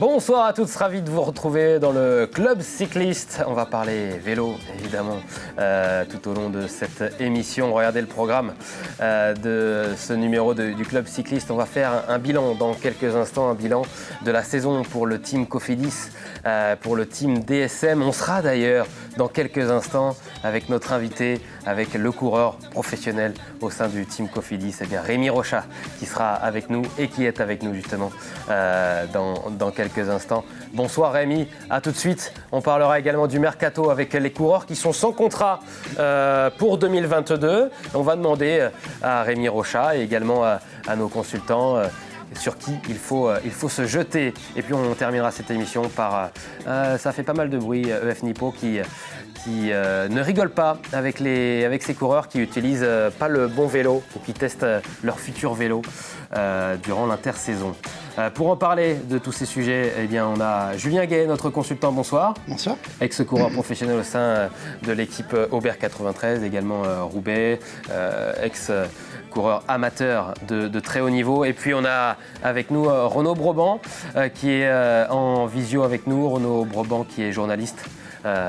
Bonsoir à tous, ravi de vous retrouver dans le Club Cycliste. On va parler vélo, évidemment, tout au long de cette émission. Regardez le programme de ce numéro du Club Cycliste. On va faire un bilan dans quelques instants, un bilan de la saison pour le team Cofidis, pour le team DSM. On sera d'ailleurs dans quelques instants avec notre invité, avec le coureur professionnel au sein du team Cofidis, Rémi Rochat, qui sera avec nous et qui est avec nous justement dans quelques instants. Bonsoir Rémi, à tout de suite. On parlera également du mercato avec les coureurs qui sont sans contrat pour 2022. On va demander à Rémi Rochat et également à nos consultants sur qui il faut se jeter. Et puis on terminera cette émission par, ça fait pas mal de bruit, EF Nippo qui ne rigole pas avec ces coureurs qui n'utilisent pas le bon vélo ou qui testent leur futur vélo durant l'intersaison. Pour en parler de tous ces sujets, eh bien, on a Julien Gay, notre consultant. Bonsoir. Bonsoir. Ex-coureur professionnel au sein de l'équipe Aubert 93, également Roubaix, ex-coureur amateur de très haut niveau. Et puis on a avec nous Renaud Broban qui est en visio avec nous. Renaud Broban qui est journaliste.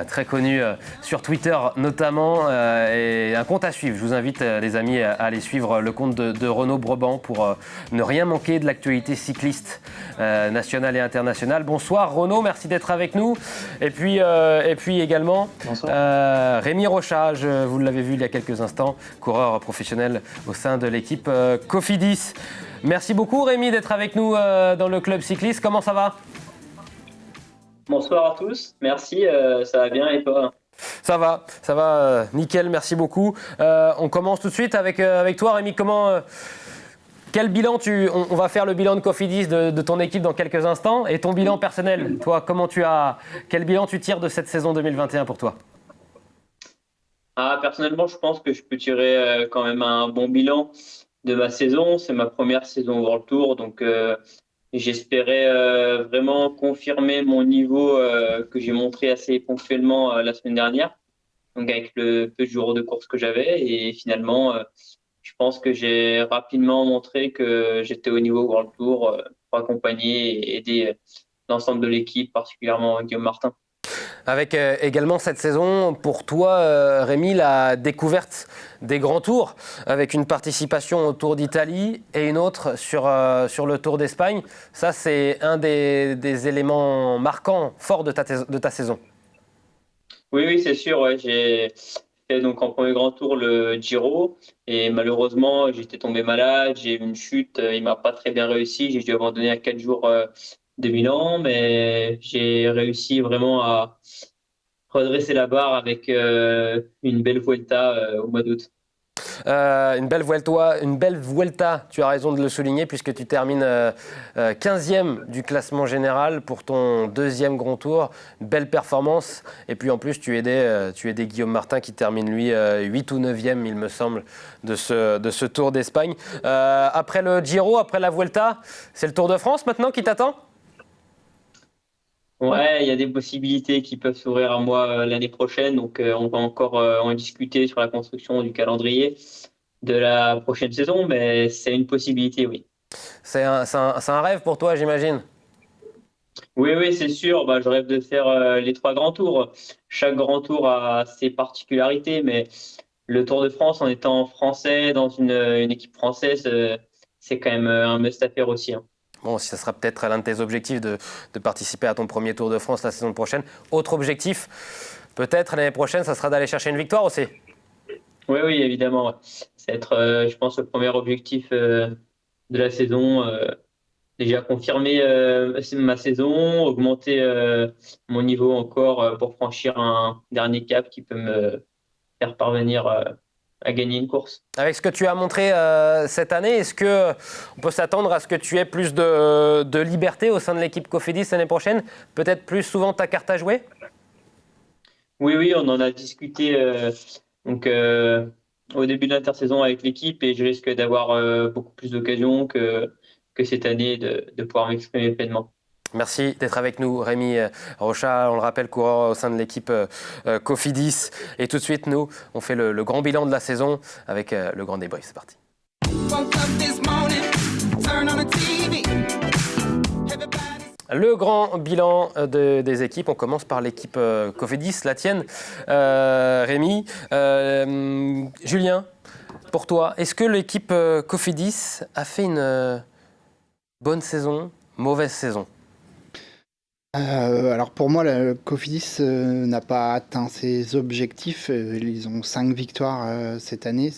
Très connu sur Twitter notamment, et un compte à suivre. Je vous invite les amis à aller suivre le compte de Renaud Broban pour ne rien manquer de l'actualité cycliste nationale et internationale. Bonsoir Renaud, merci d'être avec nous. Et puis également Rémi Rochat, vous l'avez vu il y a quelques instants, coureur professionnel au sein de l'équipe Cofidis. Merci beaucoup Rémi d'être avec nous dans le club cycliste. Comment ça va ? Bonsoir à tous, merci, ça va bien et toi ? Ça va, nickel, merci beaucoup. On commence tout de suite avec toi Rémi, quel bilan on va faire le bilan de Cofidis de ton équipe dans quelques instants et ton bilan personnel, toi, quel bilan tu tires de cette saison 2021 pour toi ? Personnellement, je pense que je peux tirer quand même un bon bilan de ma saison, c'est ma première saison au World Tour, donc j'espérais vraiment confirmer mon niveau que j'ai montré assez ponctuellement la semaine dernière, donc avec le peu de jours de course que j'avais. Et finalement, je pense que j'ai rapidement montré que j'étais au niveau World Tour pour accompagner et aider l'ensemble de l'équipe, particulièrement Guillaume Martin. Avec également cette saison, pour toi, Rémi, la découverte des grands tours, avec une participation au Tour d'Italie et une autre sur le Tour d'Espagne. Ça, c'est un des éléments marquants, forts de ta saison. Oui, c'est sûr. Ouais. J'ai fait donc en premier grand tour le Giro et malheureusement, j'étais tombé malade, j'ai eu une chute, il m'a pas très bien réussi, j'ai dû abandonner à 4 jours de Milan, mais j'ai réussi vraiment à redresser la barre avec une belle Vuelta au mois d'août. Une belle Vuelta, tu as raison de le souligner, puisque tu termines 15e du classement général pour ton deuxième grand tour. Une belle performance. Et puis en plus, tu aidais Guillaume Martin qui termine lui 8 ou 9e, il me semble, de ce Tour d'Espagne. Après le Giro, après la Vuelta, c'est le Tour de France maintenant qui t'attend ? Ouais, il y a des possibilités qui peuvent s'ouvrir à moi l'année prochaine, donc on va encore en discuter sur la construction du calendrier de la prochaine saison, mais c'est une possibilité, oui. C'est un rêve pour toi, j'imagine ? Oui, c'est sûr. Je rêve de faire les 3 grands tours. Chaque grand tour a ses particularités, mais le Tour de France, en étant français dans une équipe française, c'est quand même un must à faire aussi. Hein. Bon, ça sera peut-être l'un de tes objectifs de participer à ton premier Tour de France la saison prochaine. Autre objectif, peut-être l'année prochaine, ça sera d'aller chercher une victoire aussi. Oui, évidemment. C'est être, je pense, le premier objectif de la saison. Déjà confirmer ma saison, augmenter mon niveau encore pour franchir un dernier cap qui peut me faire parvenir à gagner une course. Avec ce que tu as montré cette année, est-ce qu'on peut s'attendre à ce que tu aies plus de liberté au sein de l'équipe Cofidis l'année prochaine ? Peut-être plus souvent ta carte à jouer ? Oui, on en a discuté au début de l'intersaison avec l'équipe et je risque d'avoir beaucoup plus d'occasions que cette année de pouvoir m'exprimer pleinement. Merci d'être avec nous, Rémi Rochat, on le rappelle, coureur au sein de l'équipe Cofidis. Et tout de suite, nous, on fait le grand bilan de la saison avec le grand débrief. C'est parti. Le grand bilan des équipes. On commence par l'équipe Cofidis, la tienne, Rémi. Julien, pour toi, est-ce que l'équipe Cofidis a fait une bonne saison, mauvaise saison? Alors pour moi, le Cofidis n'a pas atteint ses objectifs. Ils ont 5 victoires cette année.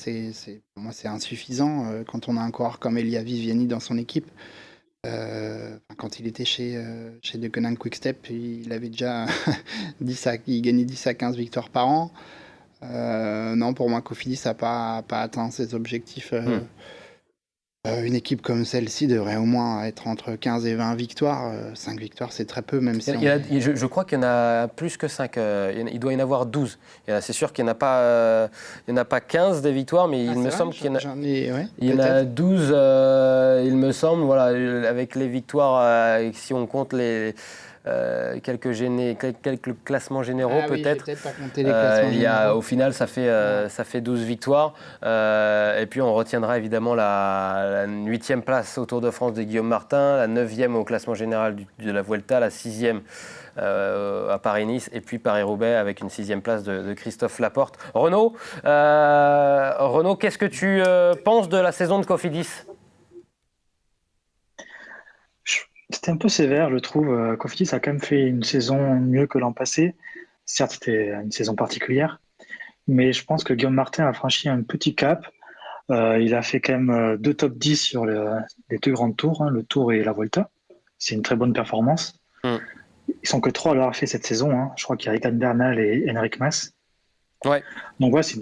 Pour moi, c'est insuffisant quand on a un coureur comme Elia Viviani dans son équipe. Quand il était chez Deceuninck Quick-Step, il avait déjà il gagnait 10 à 15 victoires par an. Non, pour moi, Cofidis n'a pas atteint ses objectifs. Une équipe comme celle-ci devrait au moins être entre 15 et 20 victoires. 5 victoires, c'est très peu, même si je crois qu'il y en a plus que 5. Il doit y en avoir 12. C'est sûr qu'il n'y en a pas 15 des victoires, mais il me semble qu'il y en a, il y en a 12, il me semble, voilà, avec les victoires, si on compte quelques classements généraux, peut-être. Peut-être pas compter les classements généraux. Au final, ça fait 12 victoires. Et puis, on retiendra évidemment la 8e place au Tour de France de Guillaume Martin, la 9e au classement général de la Vuelta, la 6e à Paris-Nice, et puis Paris-Roubaix avec une 6e place de Christophe Laporte. Renaud, qu'est-ce que tu penses de la saison de Cofidis ? C'était un peu sévère, je trouve. Cofidis a quand même fait une saison mieux que l'an passé. Certes, c'était une saison particulière, mais je pense que Guillaume Martin a franchi un petit cap. Il a fait quand même 2 top 10 sur les 2 grands tours, le Tour et la Vuelta. C'est une très bonne performance. Ils sont que 3 à l'avoir fait cette saison. Je crois qu'il y a Egan Bernal et Enric Mas. Ouais. Donc ouais, ce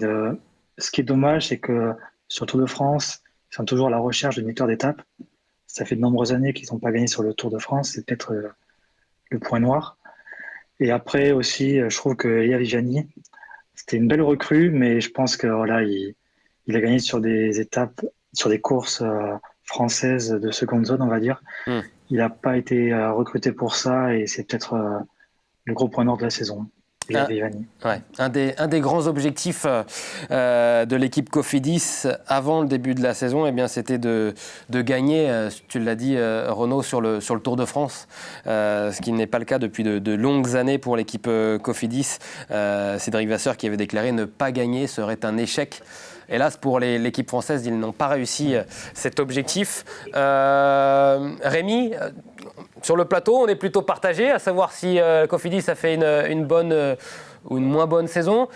qui est dommage, c'est que sur le Tour de France, ils sont toujours à la recherche de victoires d'étape. Ça fait de nombreuses années qu'ils n'ont pas gagné sur le Tour de France. C'est peut-être le point noir. Et après aussi, je trouve que Elia Viviani, c'était une belle recrue, mais je pense que voilà, il a gagné sur des étapes, sur des courses françaises de seconde zone, on va dire. Il n'a pas été recruté pour ça et c'est peut-être le gros point noir de la saison. Un des grands objectifs de l'équipe Cofidis avant le début de la saison, c'était de gagner, tu l'as dit Renaud, sur le Tour de France, ce qui n'est pas le cas depuis de longues années pour l'équipe Cofidis. Cédric Vasseur qui avait déclaré ne pas gagner serait un échec. Hélas, pour l'équipe française, ils n'ont pas réussi cet objectif. Rémi, sur le plateau, on est plutôt partagé, à savoir si Cofidis a fait une bonne ou une moins bonne saison.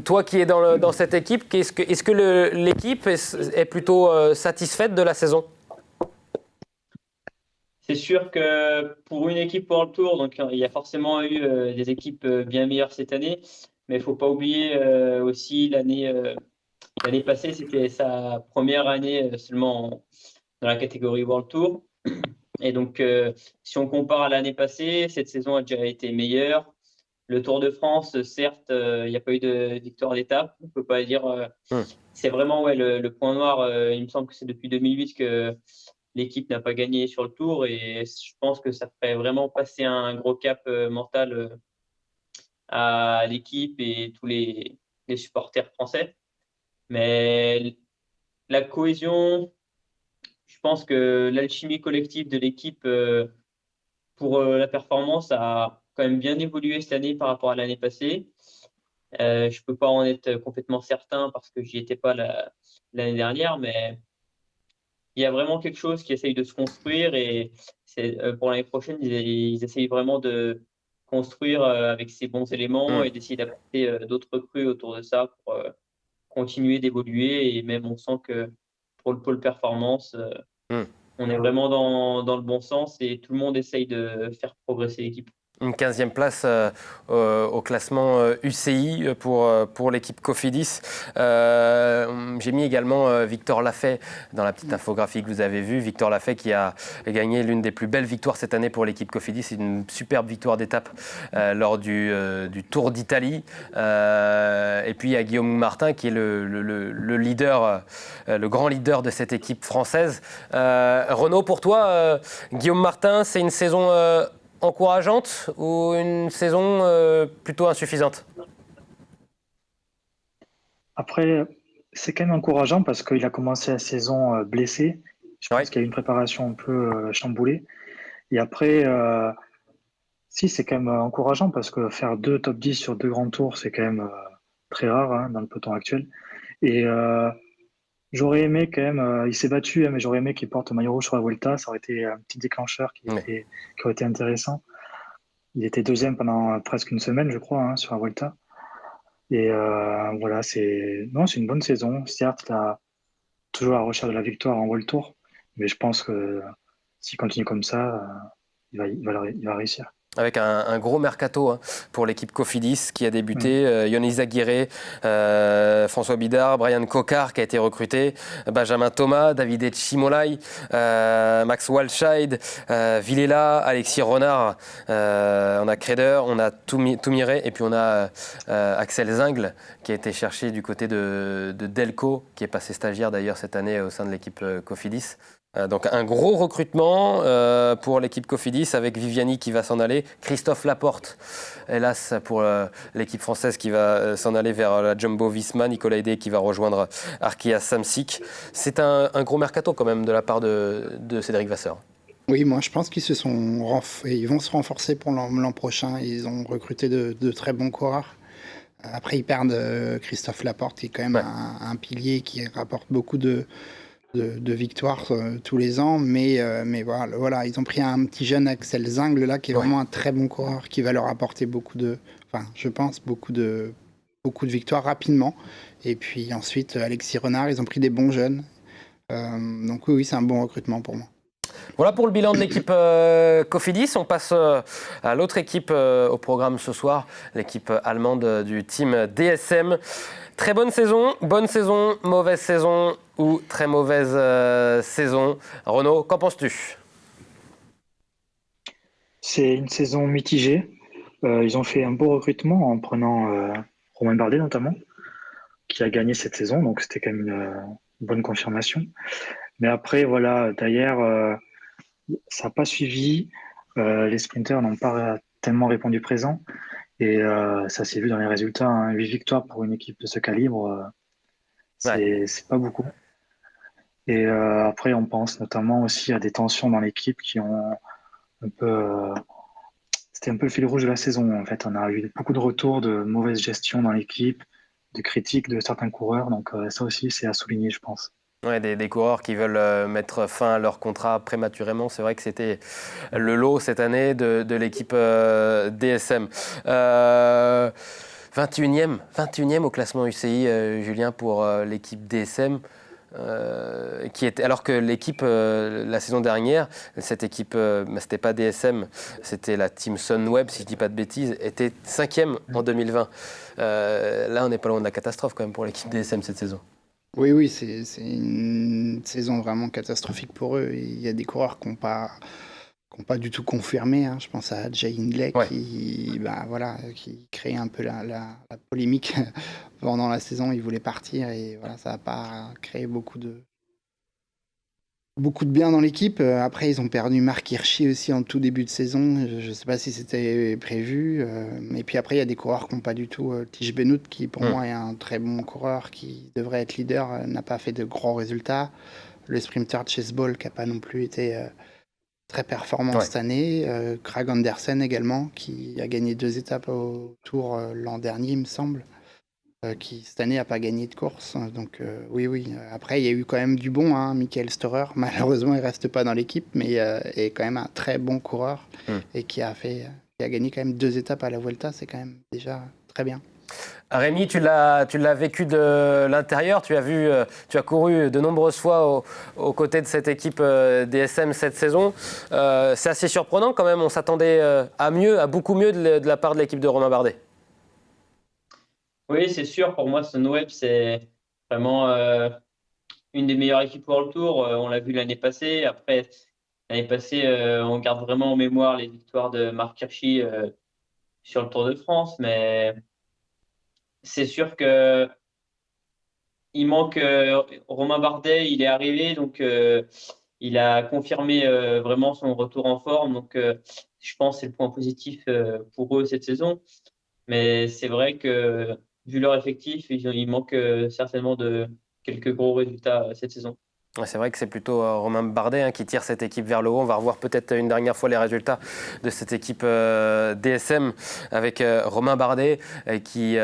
Toi qui es dans cette équipe, est-ce que l'équipe est plutôt satisfaite de la saison ? C'est sûr que pour une équipe pour le Tour, donc il y a forcément eu des équipes bien meilleures cette année, mais il ne faut pas oublier aussi l'année passée, c'était sa première année seulement dans la catégorie World Tour. Et donc, si on compare à l'année passée, cette saison a déjà été meilleure. Le Tour de France, certes, il n'y a pas eu de victoire d'étape. On ne peut pas dire. C'est vraiment le point noir. Il me semble que c'est depuis 2008 que l'équipe n'a pas gagné sur le Tour. Et je pense que ça ferait vraiment passer un gros cap mental à l'équipe et tous les supporters français. Mais la cohésion, je pense que l'alchimie collective de l'équipe pour la performance a quand même bien évolué cette année par rapport à l'année passée. Je ne peux pas en être complètement certain parce que j'y étais pas l'année dernière, mais il y a vraiment quelque chose qui essaye de se construire et pour l'année prochaine, ils essayent vraiment de construire avec ces bons éléments et d'essayer d'apporter d'autres recrues autour de ça pour continuer d'évoluer. Et même on sent que pour le pôle performance, on est vraiment dans le bon sens et tout le monde essaye de faire progresser l'équipe. Une 15e place au classement UCI pour l'équipe Cofidis. J'ai mis également Victor Lafay dans la petite infographie que vous avez vue. Victor Lafay qui a gagné l'une des plus belles victoires cette année pour l'équipe Cofidis. C'est une superbe victoire d'étape lors du Tour d'Italie. Et puis il y a Guillaume Martin qui est le leader, le grand leader de cette équipe française. Renaud, pour toi, Guillaume Martin, c'est une saison encourageante ou une saison plutôt insuffisante ? Après, c'est quand même encourageant parce qu'il a commencé la saison blessé. Je pense qu'il y a eu une préparation un peu chamboulée. Et après, si, c'est quand même encourageant parce que faire 2 top 10 sur 2 grands tours, c'est quand même très rare hein, dans le peloton actuel. Et j'aurais aimé quand même, il s'est battu, hein, mais j'aurais aimé qu'il porte le maillot rouge sur la Vuelta. Ça aurait été un petit déclencheur Ouais. qui aurait été intéressant. Il était deuxième pendant presque une semaine, je crois, hein, sur la Vuelta. Et voilà, non, c'est une bonne saison. Certes, il a toujours à la recherche de la victoire en World Tour, mais je pense que s'il continue comme ça, il va réussir. Avec un gros mercato hein, pour l'équipe Cofidis qui a débuté, Yonis Aguirre, François Bidard, Brian Cocard qui a été recruté, Benjamin Thomas, Davide Chimolai, Max Walscheid, Villela, Alexis Renard, on a Kreder, on a Toumiré et puis on a Axel Zingle qui a été cherché du côté de Delco, qui est passé stagiaire d'ailleurs cette année au sein de l'équipe Cofidis. Donc un gros recrutement pour l'équipe Cofidis avec Viviani qui va s'en aller, Christophe Laporte, hélas pour l'équipe française qui va s'en aller vers la Jumbo-Visma, Nicolas Hédé qui va rejoindre Arkea Samsic. C'est un gros mercato quand même de la part de Cédric Vasseur. Oui, moi je pense qu'ils ils vont se renforcer pour l'an prochain. Ils ont recruté de très bons coureurs. Après, ils perdent Christophe Laporte, qui est quand même un pilier qui rapporte beaucoup de victoires tous les ans, mais voilà, ils ont pris un petit jeune Axel Zingle là, qui est vraiment un très bon coureur, qui va leur apporter je pense, beaucoup de victoires rapidement. Et puis ensuite, Alexis Renard, ils ont pris des bons jeunes. Donc oui, c'est un bon recrutement pour moi. Voilà pour le bilan de l'équipe Cofidis. On passe à l'autre équipe au programme ce soir, l'équipe allemande du team DSM. Très bonne saison, mauvaise saison ou très mauvaise saison. Renaud, qu'en penses-tu ? C'est une saison mitigée. Ils ont fait un beau recrutement en prenant Romain Bardet notamment, qui a gagné cette saison, donc c'était quand même une bonne confirmation. Mais après, voilà, d'ailleurs, ça n'a pas suivi. Les sprinters n'ont pas tellement répondu présent. Et ça s'est vu dans les résultats. Hein. 8 victoires pour une équipe de ce calibre, c'est pas beaucoup. Et après, on pense notamment aussi à des tensions dans l'équipe qui ont un peu... c'était un peu le fil rouge de la saison. En fait, on a eu beaucoup de retours de mauvaise gestion dans l'équipe, de critiques de certains coureurs. Donc ça aussi, c'est à souligner, je pense. Ouais, des coureurs qui veulent mettre fin à leur contrat prématurément. C'est vrai que c'était le lot cette année de l'équipe DSM. 21e au classement UCI, Julien, pour l'équipe DSM. Alors que l'équipe, la saison dernière, cette équipe, c'était pas DSM, c'était la team Sunweb, si je dis pas de bêtises, était 5e en 2020. Là, on n'est pas loin de la catastrophe quand même pour l'équipe DSM cette saison. Oui, c'est une saison vraiment catastrophique pour eux. Il y a des coureurs qui n'ont pas du tout confirmé. Hein. Je pense à Jay Hindley qui crée un peu la polémique pendant la saison. Il voulait partir et voilà, ça n'a pas créé beaucoup de bien dans l'équipe. Après, ils ont perdu Marc Hirschi aussi en tout début de saison. Je ne sais pas si c'était prévu. Et puis après, il y a des coureurs qui n'ont pas du tout. Tige Benoît, qui pour moi est un très bon coureur, qui devrait être leader, n'a pas fait de grands résultats. Le sprinter Chase Ball, qui n'a pas non plus été très performant cette année. Craig Andersen également, qui a gagné 2 étapes au Tour l'an dernier, il me semble. Qui cette année n'a pas gagné de course. Donc oui. Après, il y a eu quand même du bon. Hein. Michael Storer, malheureusement, il ne reste pas dans l'équipe, mais est quand même un très bon coureur et qui a gagné quand même 2 étapes à la Vuelta. C'est quand même déjà très bien. Rémi, tu l'as vécu de l'intérieur. Tu as couru de nombreuses fois aux côtés de cette équipe DSM cette saison. C'est assez surprenant quand même. On s'attendait à beaucoup mieux de la part de l'équipe de Romain Bardet. Oui, c'est sûr. Pour moi, Sunweb, c'est vraiment une des meilleures équipes World Tour. On l'a vu l'année passée. Après, l'année passée, on garde vraiment en mémoire les victoires de Marc Hirschi sur le Tour de France. Mais c'est sûr que il manque Romain Bardet. Il est arrivé, donc il a confirmé vraiment son retour en forme. Donc, je pense que c'est le point positif pour eux cette saison. Mais c'est vrai que, vu leur effectif, il manque certainement de quelques gros résultats cette saison. Ouais, c'est vrai que c'est plutôt Romain Bardet qui tire cette équipe vers le haut. On va revoir peut-être une dernière fois les résultats de cette équipe DSM avec Romain Bardet qui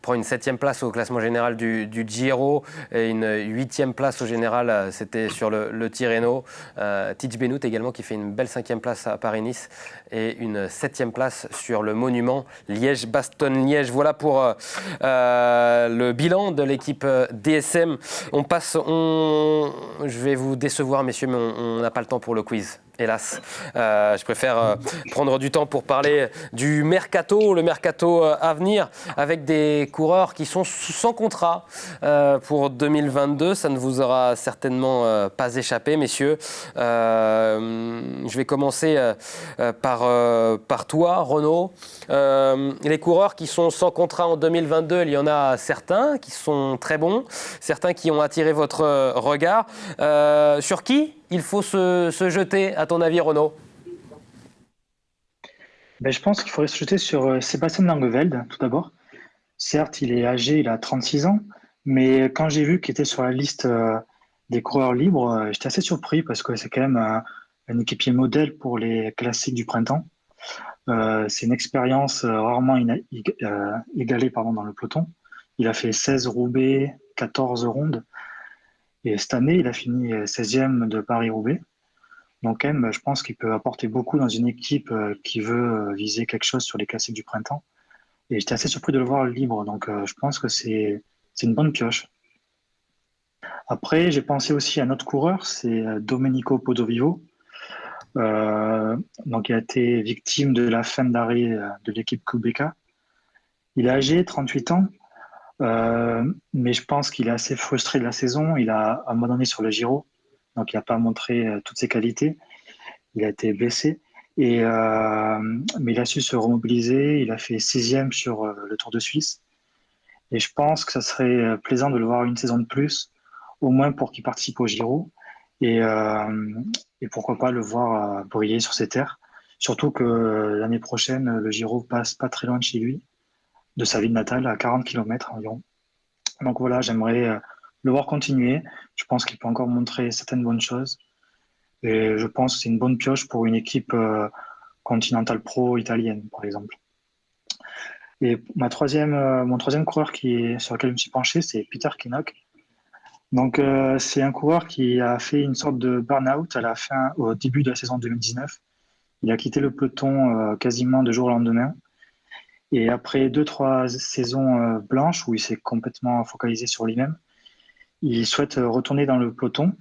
prend une 7e place au classement général du Giro et une 8e place au général, c'était sur le Tirreno. Tidj Benoît également qui fait une belle 5e place à Paris-Nice et une 7e place sur le monument Liège-Bastogne-Liège. Voilà pour le bilan de l'équipe DSM. Je vais vous décevoir, messieurs, mais on n'a pas le temps pour le quiz. Hélas, je préfère prendre du temps pour parler du mercato, le mercato à venir, avec des coureurs qui sont sans contrat pour 2022. Ça ne vous aura certainement pas échappé, messieurs. Je vais commencer par toi, Renaud. Les coureurs qui sont sans contrat en 2022, il y en a certains qui sont très bons, certains qui ont attiré votre regard. Sur qui il faut se jeter, à ton avis, Renaud? Je pense qu'il faudrait se jeter sur Sébastien Langeveld, tout d'abord. Certes, il est âgé, il a 36 ans, mais quand j'ai vu qu'il était sur la liste des coureurs libres, j'étais assez surpris parce que c'est quand même un équipier modèle pour les classiques du printemps. C'est une expérience rarement égalée dans le peloton. Il a fait 16 Roubaix, 14 rondes. Et cette année, il a fini 16e de Paris-Roubaix. Donc, quand même, je pense qu'il peut apporter beaucoup dans une équipe qui veut viser quelque chose sur les classiques du printemps. Et j'étais assez surpris de le voir libre. Donc, je pense que c'est une bonne pioche. Après, j'ai pensé aussi à un autre coureur, c'est Domenico Podovivo. Donc, il a été victime de la fin d'arrêt de l'équipe Kubeka. Il est âgé, 38 ans. Mais je pense qu'il est assez frustré de la saison. Il a abandonné sur le Giro, donc il n'a pas montré toutes ses qualités. Il a été blessé, mais il a su se remobiliser. Il a fait 6e sur le Tour de Suisse. Et je pense que ça serait plaisant de le voir une saison de plus, au moins pour qu'il participe au Giro. Et pourquoi pas le voir briller sur ses terres. Surtout que l'année prochaine, le Giro passe pas très loin de chez lui, de sa ville natale, à 40 km environ. Donc voilà, j'aimerais le voir continuer. Je pense qu'il peut encore montrer certaines bonnes choses. Et je pense que c'est une bonne pioche pour une équipe continentale pro italienne, par exemple. Et mon troisième coureur sur lequel je me suis penché, c'est Peter Kinnock. Donc c'est un coureur qui a fait une sorte de burn-out au début de la saison 2019. Il a quitté le peloton quasiment de jour au lendemain. Et après 2-3 saisons blanches où il s'est complètement focalisé sur lui-même, il souhaite retourner dans le peloton.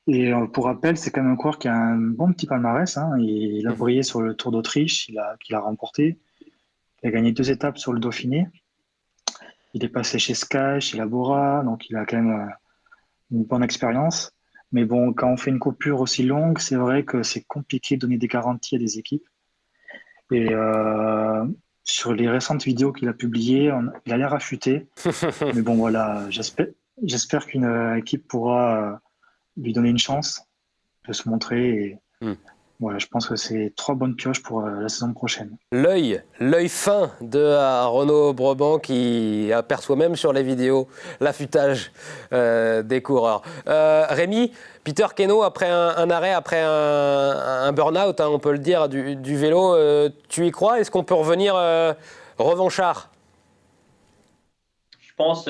Et pour rappel, c'est quand même un coureur qui a un bon petit palmarès. Il a brillé sur le Tour d'Autriche, qu'il a remporté. Il a gagné 2 étapes sur le Dauphiné. Il est passé chez Sky, chez Labora, donc il a quand même une bonne expérience. Mais bon, quand on fait une coupure aussi longue, c'est vrai que c'est compliqué de donner des garanties à des équipes. Et sur les récentes vidéos qu'il a publiées, il a l'air affûté. Mais bon, voilà, j'espère qu'une équipe pourra lui donner une chance de se montrer. Et voilà, je pense que c'est 3 bonnes pioches pour la saison prochaine. L'œil fin de Renaud Breban qui aperçoit même sur les vidéos l'affûtage des coureurs. Rémi, Peter Kenno, après un arrêt, après un burn-out, on peut le dire, du vélo, tu y crois? Est-ce qu'on peut revenir revanchard? Je pense,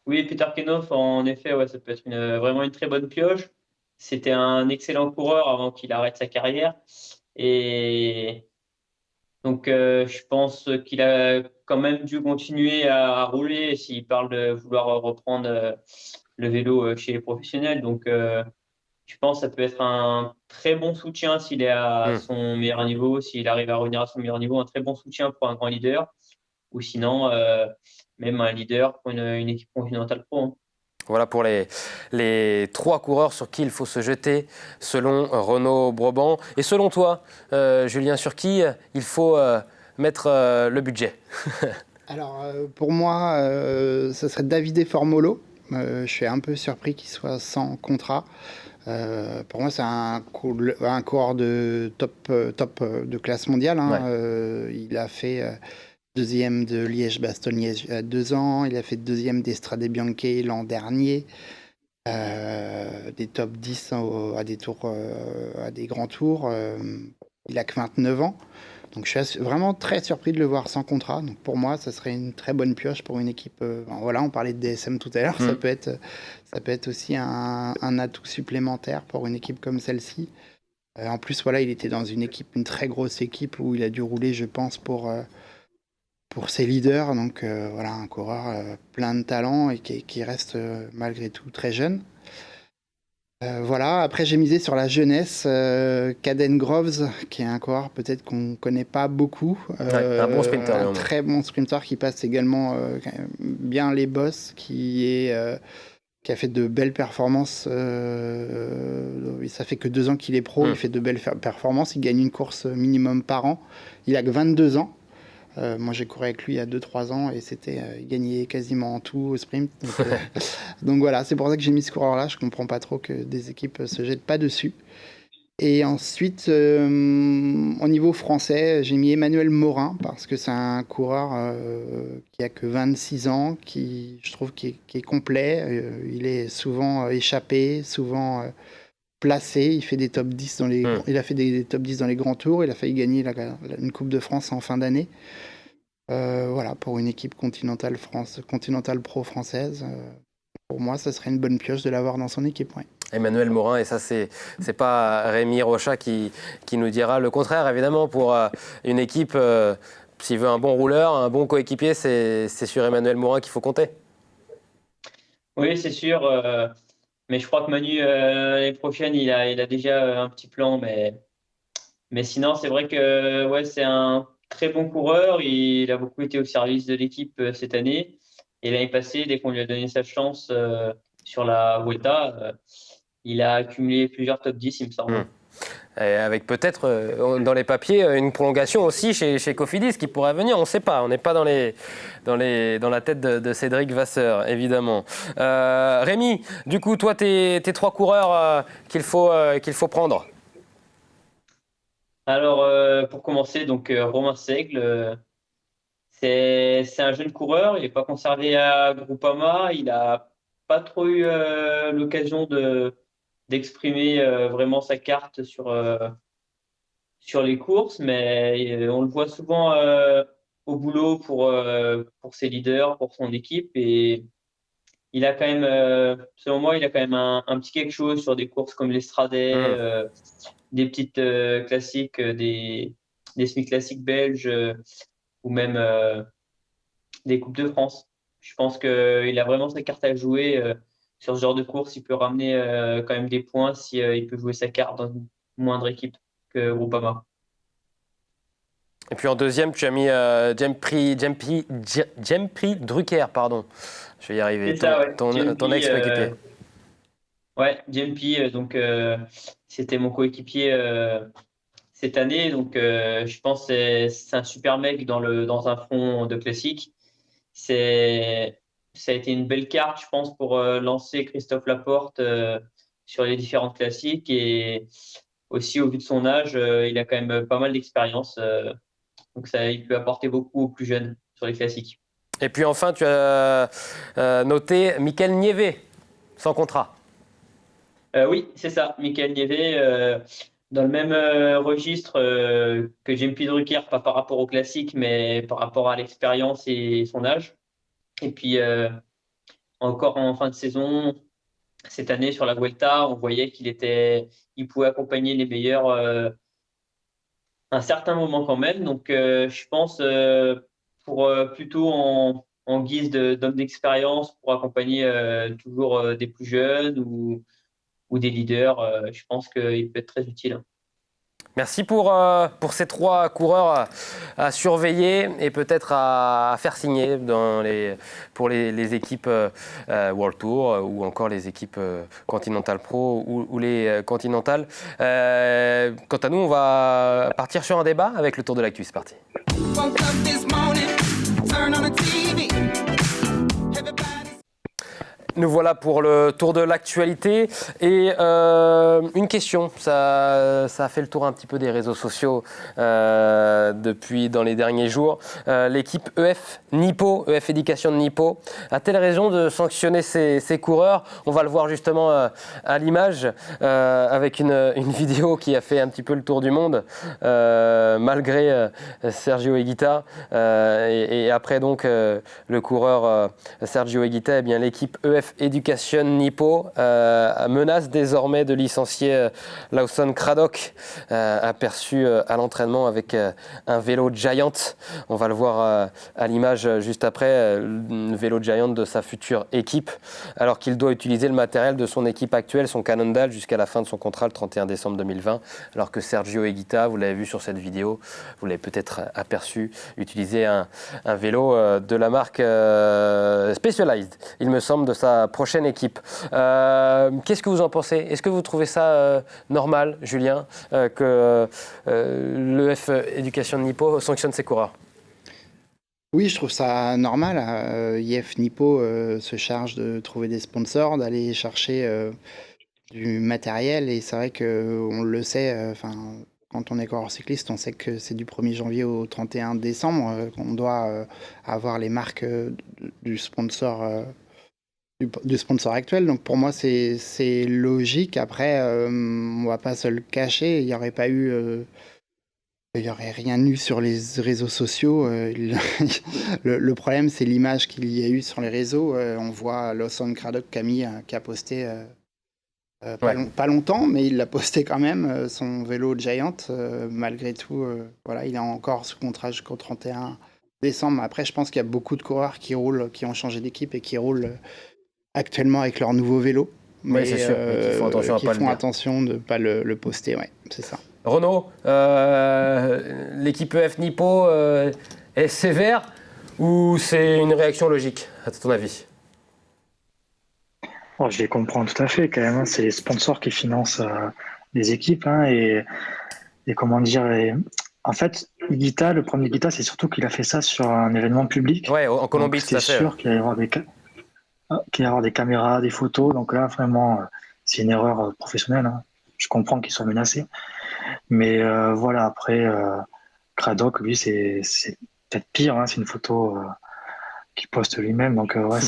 oui, Peter Kenno, en effet, ouais, ça peut être vraiment une très bonne pioche. C'était un excellent coureur avant qu'il arrête sa carrière. Et donc, je pense qu'il a quand même dû continuer à rouler s'il parle de vouloir reprendre le vélo chez les professionnels. Donc, je pense que ça peut être un très bon soutien s'il est à son meilleur niveau, s'il arrive à revenir à son meilleur niveau, un très bon soutien pour un grand leader, ou sinon, même un leader pour une équipe continentale pro. Voilà pour les 3 coureurs sur qui il faut se jeter, selon Renaud Breban. Et selon toi, Julien, sur qui il faut mettre le budget? Alors, pour moi, ce serait Davide Formolo. Je suis un peu surpris qu'il soit sans contrat. Pour moi, c'est un coureur de top de classe mondiale. Ouais. Il a fait 2e de Liège-Bastogne-Liège il y a 2 ans. Il a fait 2e d'Estrade Bianche l'an dernier. des top 10 à des tours, à des grands tours. Il a que 29 ans. Donc je suis vraiment très surpris de le voir sans contrat. Donc pour moi, ça serait une très bonne pioche pour une équipe. Voilà, on parlait de DSM tout à l'heure. Ça peut être aussi un atout supplémentaire pour une équipe comme celle-ci. En plus, voilà, il était dans une très grosse équipe où il a dû rouler, je pense, pour ses leaders. Donc voilà, un coureur plein de talent et qui reste malgré tout très jeune. Voilà, après j'ai misé sur la jeunesse, Caden Groves, qui est un coureur peut-être qu'on ne connaît pas beaucoup. Un bon sprinter. Un très bon sprinter qui passe également bien les bosses, qui a fait de belles performances. Ça fait que 2 ans qu'il est pro, il fait de belles performances, il gagne une course minimum par an. Il a que 22 ans. Moi, j'ai couru avec lui il y a 2-3 ans et il gagnait quasiment en tout au sprint. Donc voilà, c'est pour ça que j'ai mis ce coureur-là. Je ne comprends pas trop que des équipes ne se jettent pas dessus. Et ensuite, au niveau français, j'ai mis Emmanuel Morin parce que c'est un coureur qui a que 26 ans, je trouve qui est complet. Il est souvent échappé, souvent placé. Il fait des top 10 il a fait des top 10 dans les grands tours. Il a failli gagner une Coupe de France en fin d'année. Voilà, pour une équipe continentale pro française, pour moi, ça serait une bonne pioche de l'avoir dans son équipe. Ouais. Emmanuel Morin, et ça, c'est pas Rémi Rochat qui nous dira le contraire, évidemment. Pour une équipe, s'il veut un bon rouleur, un bon coéquipier, c'est sur Emmanuel Morin qu'il faut compter. Oui, c'est sûr. Mais je crois que Manu, l'année prochaine, il a déjà un petit plan. Mais sinon, c'est vrai que ouais, c'est un très bon coureur. Il a beaucoup été au service de l'équipe cette année. Et l'année passée, dès qu'on lui a donné sa chance sur la Vuelta, il a accumulé plusieurs top 10, il me semble. Et avec peut-être dans les papiers une prolongation aussi chez Cofidis qui pourrait venir, on ne sait pas, on n'est pas dans la tête de Cédric Vasseur, évidemment. Rémi, du coup, toi, tes 3 coureurs qu'il faut prendre. Alors, pour commencer, donc Romain Seigle, c'est un jeune coureur, il n'est pas conservé à Groupama, il n'a pas trop eu l'occasion d'exprimer vraiment sa carte sur les courses, mais on le voit souvent au boulot pour ses leaders, pour son équipe, et il a quand même, selon moi, il a quand même un petit quelque chose sur des courses comme l'Estradais, des petites classiques, des semi-classiques belges, ou même des Coupes de France. Je pense qu'il a vraiment sa carte à jouer sur ce genre de course. Il peut ramener quand même des points si il peut jouer sa carte dans une moindre équipe que Groupama. Et puis en deuxième, tu as mis Jempri Drucker, pardon. Je vais y arriver. C'est ça, ouais. Ton ex-coéquipier. Ouais, Jempy, donc c'était mon coéquipier cette année. Donc je pense que c'est un super mec dans un front de classique. Ça a été une belle carte, je pense, pour lancer Christophe Laporte sur les différentes classiques. Et aussi, au vu de son âge, il a quand même pas mal d'expérience. Donc, il peut apporter beaucoup aux plus jeunes sur les classiques. Et puis enfin, tu as noté Mikel Nieve, sans contrat. Oui, c'est ça. Michael Nieve, dans le même registre que Jempy Drucker, pas par rapport au classique, mais par rapport à l'expérience et son âge. Et puis, encore en fin de saison, cette année sur la Vuelta, on voyait il pouvait accompagner les meilleurs un certain moment quand même. Donc, je pense pour plutôt en guise d'homme d'expérience pour accompagner toujours des plus jeunes ou des leaders, je pense qu'il peut être très utile. Merci pour ces 3 coureurs à surveiller et peut-être à faire signer pour les équipes World Tour ou encore les équipes Continental Pro ou les Continental. Quant à nous, on va partir sur un débat avec le tour de l'actu. C'est parti. Nous voilà pour le tour de l'actualité et une question, ça a fait le tour un petit peu des réseaux sociaux depuis dans les derniers jours. L'équipe EF Nippo, EF Éducation de Nippo, a-t-elle raison de sanctionner ses coureurs? On va le voir justement à l'image avec une vidéo qui a fait un petit peu le tour du monde malgré Sergio Higuita et après donc le coureur Sergio Higuita, eh bien l'équipe EF Education Nippo menace désormais de licencier Lawson Craddock, aperçu à l'entraînement avec un vélo Giant. On va le voir à l'image juste après, le vélo Giant de sa future équipe, alors qu'il doit utiliser le matériel de son équipe actuelle, son Cannondale, jusqu'à la fin de son contrat le 31 décembre 2020, alors que Sergio Higuita, vous l'avez vu sur cette vidéo, vous l'avez peut-être aperçu, utiliser un vélo de la marque Specialized, il me semble, de sa prochaine équipe. Qu'est-ce que vous en pensez? Est-ce que vous trouvez ça normal, Julien, que l'EF Éducation de Nippo sanctionne ses coureurs? Oui, je trouve ça normal. IF Nippo se charge de trouver des sponsors, d'aller chercher du matériel. Et c'est vrai qu'on le sait, quand on est coureur cycliste, on sait que c'est du 1er janvier au 31 décembre qu'on doit avoir les marques du sponsor. Du sponsor actuel, donc pour moi c'est logique. Après, on va pas se le cacher, il n'y aurait pas eu, il y aurait rien eu sur les réseaux sociaux. Le problème c'est l'image qu'il y a eu sur les réseaux. On voit Lawson Craddock qui a posté pas longtemps, mais il l'a posté quand même son vélo Giant. Malgré tout, voilà, il est encore sous contrat jusqu'au 31 décembre. Après, je pense qu'il y a beaucoup de coureurs qui ont changé d'équipe et qui roulent actuellement avec leur nouveau vélo, mais c'est sûr, qui font attention à pas le dire. attention de ne pas le poster, ouais, c'est ça. Renaud, l'équipe EF Nippo est sévère ou c'est une réaction logique, à ton avis? Je les comprends tout à fait quand même, hein. C'est les sponsors qui financent les équipes, hein, et comment dire, en fait, Higuita, le premier Higuita, c'est surtout qu'il a fait ça sur un événement public. Ouais, en Colombie, c'était sûr qu'il allait y avoir des caméras, des photos. Donc là, vraiment, c'est une erreur professionnelle, hein. Je comprends qu'ils soient menacés. Mais voilà, après, Craddock, lui, c'est peut-être pire, hein. C'est une photo qu'il poste lui-même. Donc ouais,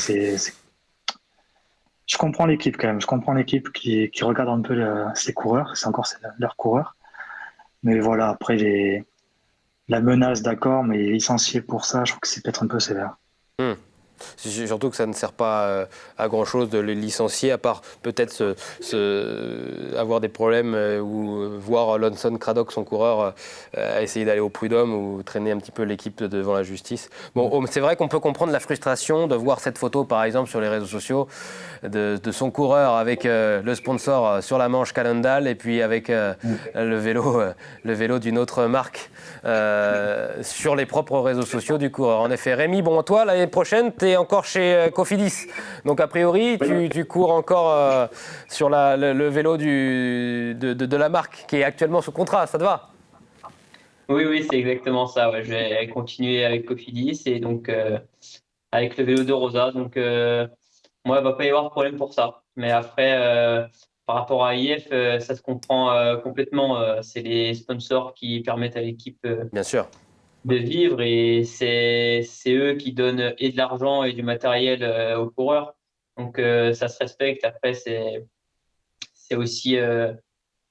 je comprends l'équipe quand même. Je comprends l'équipe qui regarde un peu ses coureurs. C'est encore leurs coureurs. Mais voilà, après, la menace, d'accord, mais licencier pour ça, je trouve que c'est peut-être un peu sévère. Surtout que ça ne sert pas à grand-chose de les licencier, à part peut-être avoir des problèmes ou voir Lawson Craddock, son coureur, essayer d'aller au prud'homme ou traîner un petit peu l'équipe devant la justice. Bon, c'est vrai qu'on peut comprendre la frustration de voir cette photo, par exemple, sur les réseaux sociaux, de son coureur avec le sponsor sur la manche Cannondale et puis avec le vélo d'une autre marque sur les propres réseaux sociaux du coureur. En effet, Rémi, bon, toi, l'année prochaine, tu es encore chez Cofidis. Donc, a priori, tu cours encore sur le vélo de la marque qui est actuellement sous contrat. Ça te va? Oui, c'est exactement ça. Ouais. Je vais continuer avec Cofidis et donc avec le vélo de Rosa. Donc, moi, il ne va pas y avoir de problème pour ça. Mais après, par rapport à IF, ça se comprend complètement. C'est les sponsors qui permettent à l'équipe Bien sûr. de vivre et c'est eux qui donnent et de l'argent et du matériel aux coureurs. Donc ça se respecte. Après, c'est aussi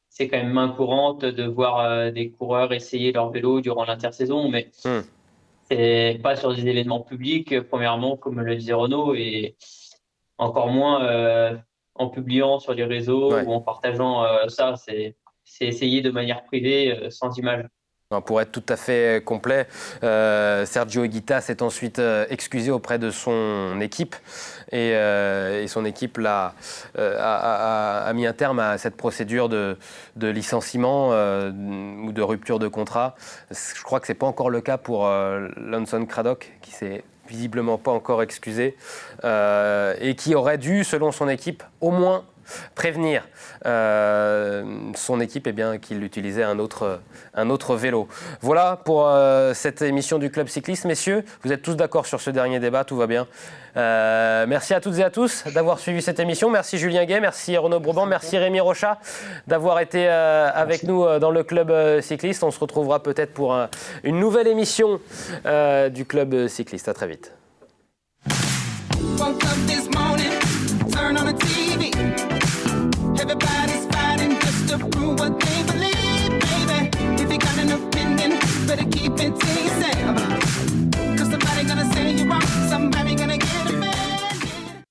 c'est quand même main courante de voir des coureurs essayer leur vélo durant l'intersaison, mais c'est pas sur des événements publics, premièrement, comme le disait Renaud, et encore moins en publiant sur les réseaux ou en partageant ça. C'est essayer de manière privée, sans image. Pour être tout à fait complet, Sergio Higuita s'est ensuite excusé auprès de son équipe et son équipe a mis un terme à cette procédure de licenciement ou de rupture de contrat. Je crois que ce n'est pas encore le cas pour Lawson Craddock, qui s'est visiblement pas encore excusé et qui aurait dû, selon son équipe, au moins prévenir son équipe qu'il utilisait un autre vélo. Voilà pour cette émission du Club Cycliste. Messieurs, vous êtes tous d'accord sur ce dernier débat, tout va bien. Merci à toutes et à tous d'avoir suivi cette émission. Merci Julien Gay, merci Renaud Bourbon, merci Rémi Rochat d'avoir été avec nous dans le Club Cycliste. On se retrouvera peut-être pour une nouvelle émission du Club Cycliste. À très vite. Woke up this morning, turn on the TV.